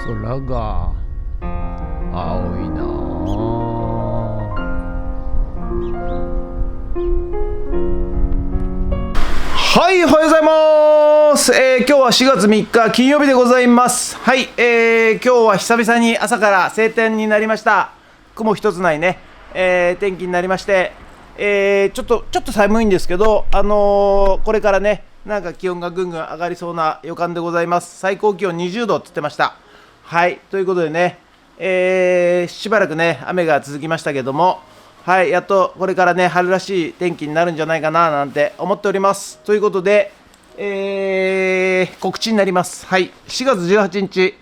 空が青いなはい、おはようございます。今日は4月3日金曜日でございます。はい、今日は久々に朝から晴天になりました。雲一つないね、天気になりまして、ちょっと寒いんですけど、これからね、なんか気温がぐんぐん上がりそうな予感でございます。最高気温20度って言ってました。はい、ということでね、しばらくね、雨が続きましたけども、はい、やっとこれからね、春らしい天気になるんじゃないかななんて思っております。ということで、告知になります。はい、4月18日、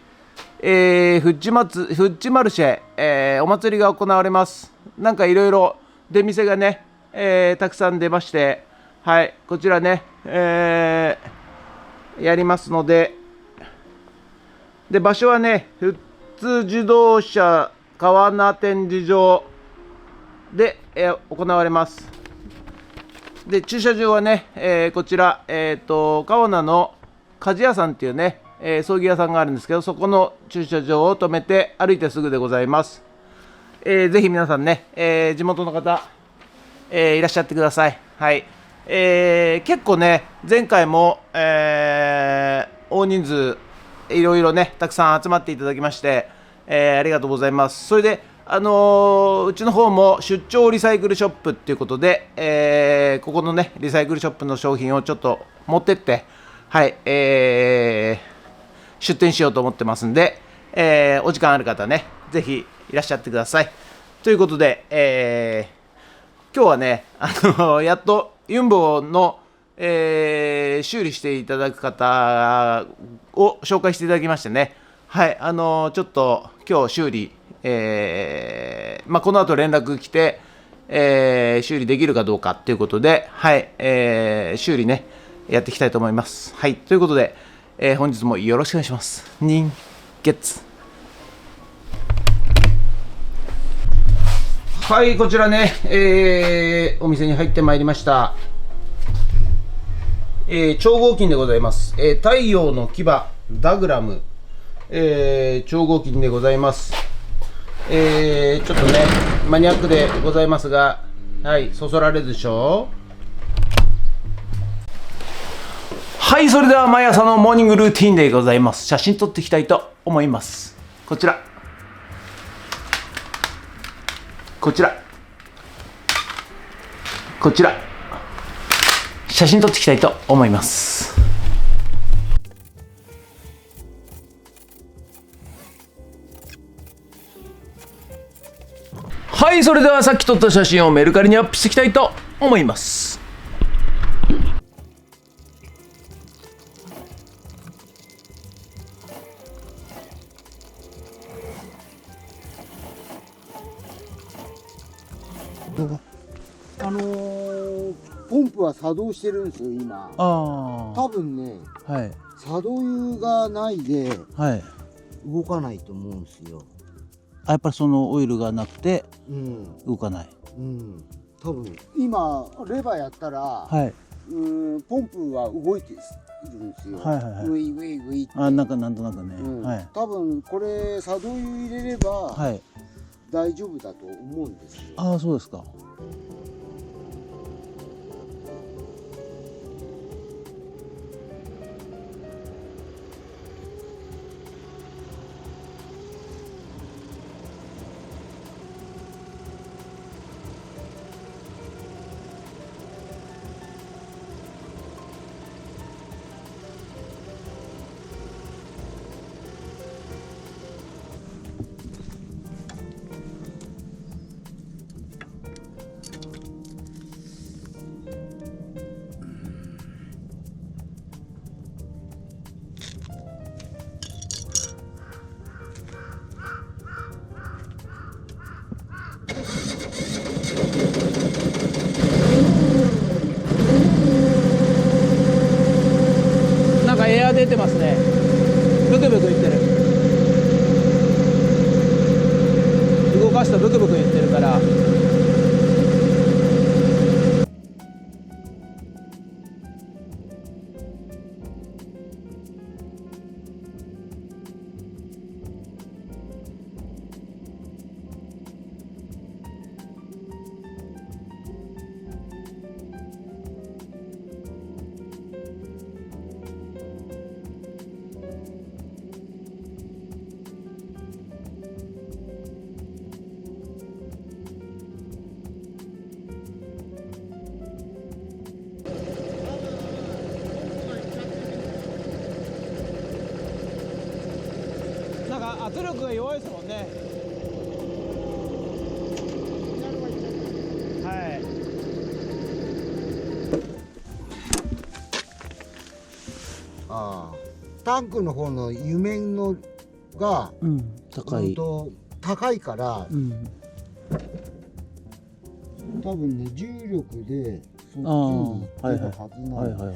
富士マルシェ、お祭りが行われます。なんかいろいろ出店がね、たくさん出まして、はい、こちらね、やりますので、場所はね、富津自動車川名展示場で、行われます。で、駐車場はね、こちら、川名の鍛冶屋さんっていうね、葬儀屋さんがあるんですけど、そこの駐車場を止めて歩いてすぐでございます。ぜひ皆さんね、地元の方、いらっしゃってください。はい。結構ね、前回も、大人数いろいろね、たくさん集まっていただきまして、ありがとうございます。それで、うちの方も出張リサイクルショップっていうことで、ここのね、リサイクルショップの商品をちょっと持ってって、はい、出店しようと思ってますんで、お時間ある方ね、ぜひいらっしゃってください。ということで、今日はね、やっとユンボの、修理していただく方を紹介していただきましてね、はい、ちょっと今日修理、この後連絡来て、修理できるかどうかということで、はい、修理ね、やっていきたいと思います。はい、ということで、本日もよろしくお願いします。人月。はい、こちらね、お店に入ってまいりました。超合金でございます。太陽の牙ダグラム、超合金でございます。ちょっとね、マニアックでございますが、はい、そそられるでしょう。はい、それでは毎朝のモーニングルーティンでございます。写真撮っていきたいと思います。こちら。こちら。こちら。写真撮っていきたいと思います。はい、それではさっき撮った写真をメルカリにアップしていきたいと思います。ポンプは作動してるんですよ今。多分ね、はい、作動油がないではい、動かないと思うんですよ。やっぱりそのオイルがなくて動かない。多分今レバーやったら、はい、ポンプは動いてるんですよ。はいはいはい、ウィウィウィって。なんとなくね、はい、多分これ作動油入れれば、はい、大丈夫だと思うんですよ。そうですか。なんかエア出てますね。ブクブク言ってる。動かすとブクブク言ってるから。圧力が弱いですもんね。はい。ああ、タンクの方の油面のが、高い。高いから、うん。多分ね、重力でそっちに出るはずなんですよ。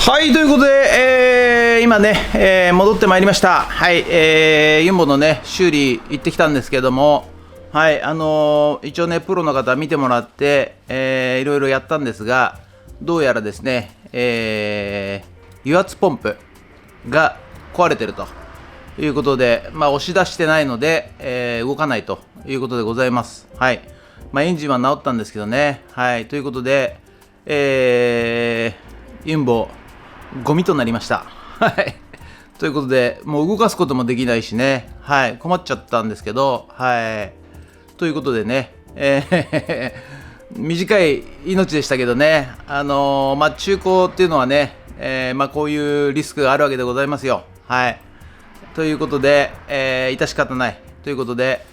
はい、ということで、今ね、戻ってまいりました。はい、ユンボのね、修理行ってきたんですけども、はい、一応ね、プロの方見てもらって、いろいろやったんですが、どうやらですね、油圧ポンプが壊れてるということで、まあ、押し出してないので、動かないということでございます。はい、まあ、エンジンは治ったんですけどね。はい、ということで、ユンボ、ゴミとなりました。はい。ということで、もう動かすこともできないしね、はい、困っちゃったんですけど、はい。ということでね、短い命でしたけどね、まあ、中古っていうのはね、まあ、こういうリスクがあるわけでございますよ。はい。ということで、致し方ないということで、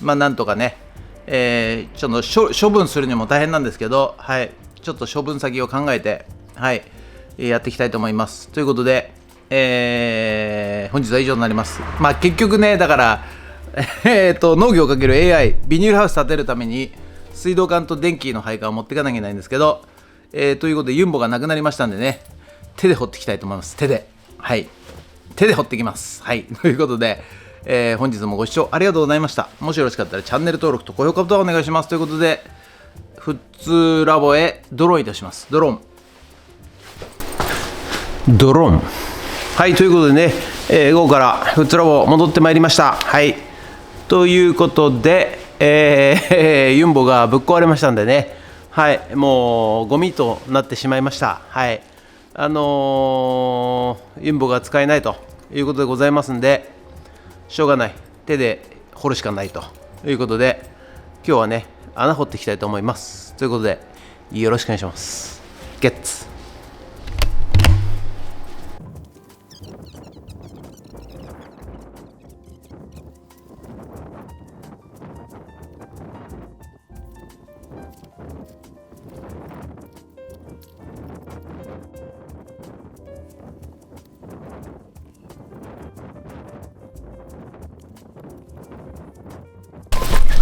まあ、なんとかね、ちょっと処分するにも大変なんですけど、はい。ちょっと処分先を考えて、はい、やっていきたいと思います。ということで、本日は以上になります。まあ、結局ね、だから、農業×AI、ビニールハウス建てるために、水道管と電気の配管を持っていかなきゃいけないんですけど、ということで、ユンボがなくなりましたんでね、手で掘っていきたいと思います。手で。はい。手で掘っていきます。はい。ということで、本日もご視聴ありがとうございました。もしよろしかったらチャンネル登録と高評価ボタンをお願いします。ということで、富津ラボへドローンいたします。ドローン。ドローン。はい、ということでね、午後から富津ラボ戻ってまいりました。はい。ということで、ユンボがぶっ壊れましたんでね、はい、もうゴミとなってしまいました。はい。ユンボが使えないということでございますんで、しょうがない。手で掘るしかないということで、今日はね、穴掘っていきたいと思います。ということで、よろしくお願いします。ゲッツ。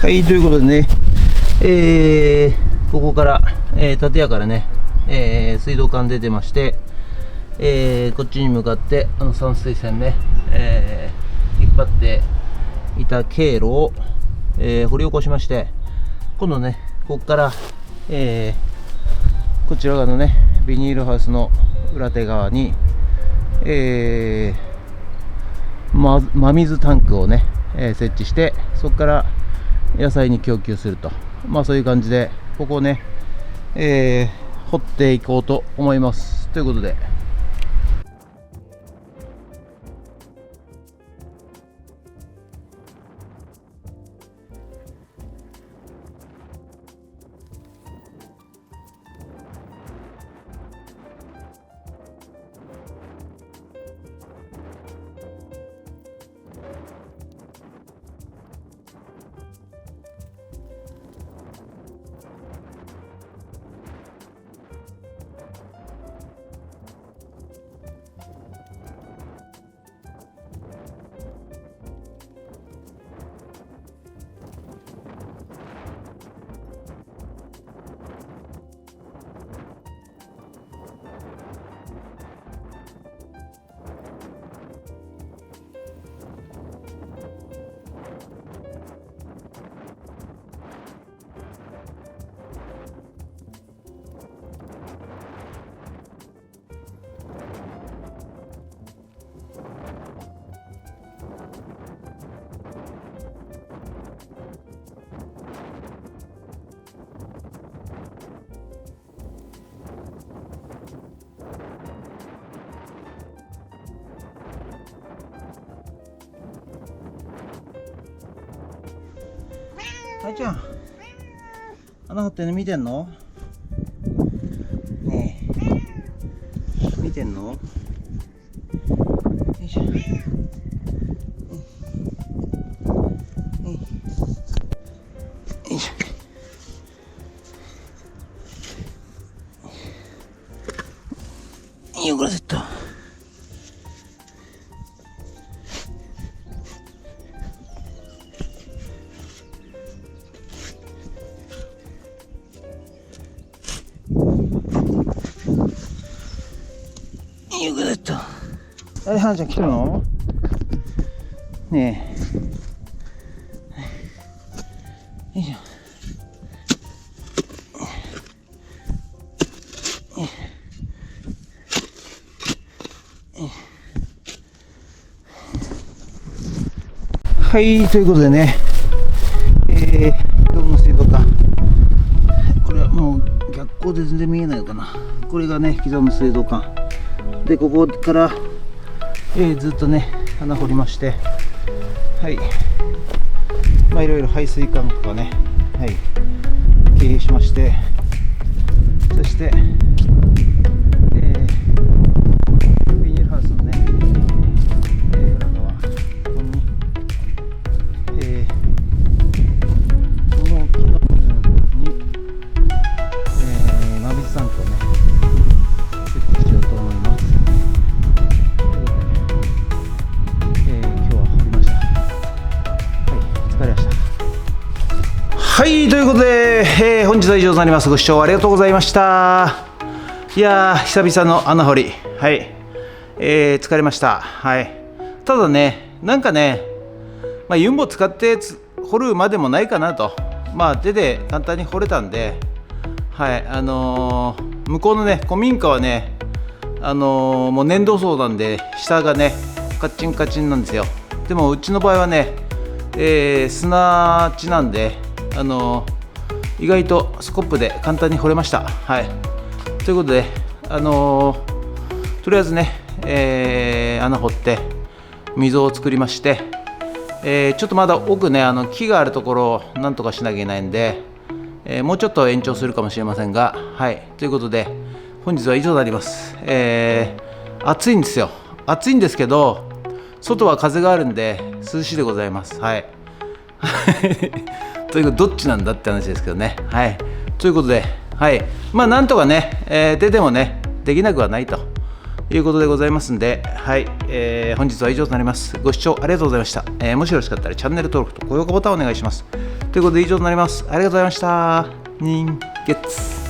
はい、ということでね、ここから、建屋からね、水道管出てまして、こっちに向かって散水線ね、引っ張っていた経路を、掘り起こしまして、今度ね、ここから、こちら側のね、ビニールハウスの裏手側に、真水タンクをね、設置して、そこから野菜に供給すると、まあそういう感じで、ここをね、掘っていこうと思います。ということで、はいちゃん、穴掘ってんの見てんの？ねえ、見てんの？よいしょ。よいしょ。よこらせっと。よくだった。あれ、はなちゃん来たの？ねえ。よいしょ。はい、ということでね、今日の水道管、これはもう逆光で全然見えないのかな。これがね、既存の水道管で、ここから、ずっとね穴掘りまして、はい、まあいろいろ排水管とかね、はい、経営しまして、そして、ビニールハウスのね、裏側、ここに、この木の部分に、真水タンクをね設置しようと思います。はい、ということで、本日は以上となります。ご視聴ありがとうございました。いやー、久々の穴掘り、はい、疲れました。はい、ただね、なんかね、まあ、ユンボ使って掘るまでもないかなと、まあ、手で簡単に掘れたんで、はい、向こうのね、古民家はね、もう粘土層なんで、下がね、カッチンカチンなんですよ。でも、うちの場合はね、砂地なんで、意外とスコップで簡単に掘れました。はい、ということで、とりあえずね、穴掘って溝を作りまして、ちょっとまだ奥ね、木があるところをなんとかしなきゃいけないんで、もうちょっと延長するかもしれませんが、はい、ということで本日は以上になります。暑いんですよ。暑いんですけど、外は風があるんで涼しいでございます。はいということで、どっちなんだって話ですけどね。はい、ということで、はい、まあなんとかね、出てもねできなくはないということでございますんで、はい、本日は以上となります。ご視聴ありがとうございました。もしよろしかったらチャンネル登録と高評価ボタンをお願いします。ということで以上となります。ありがとうございました。人月。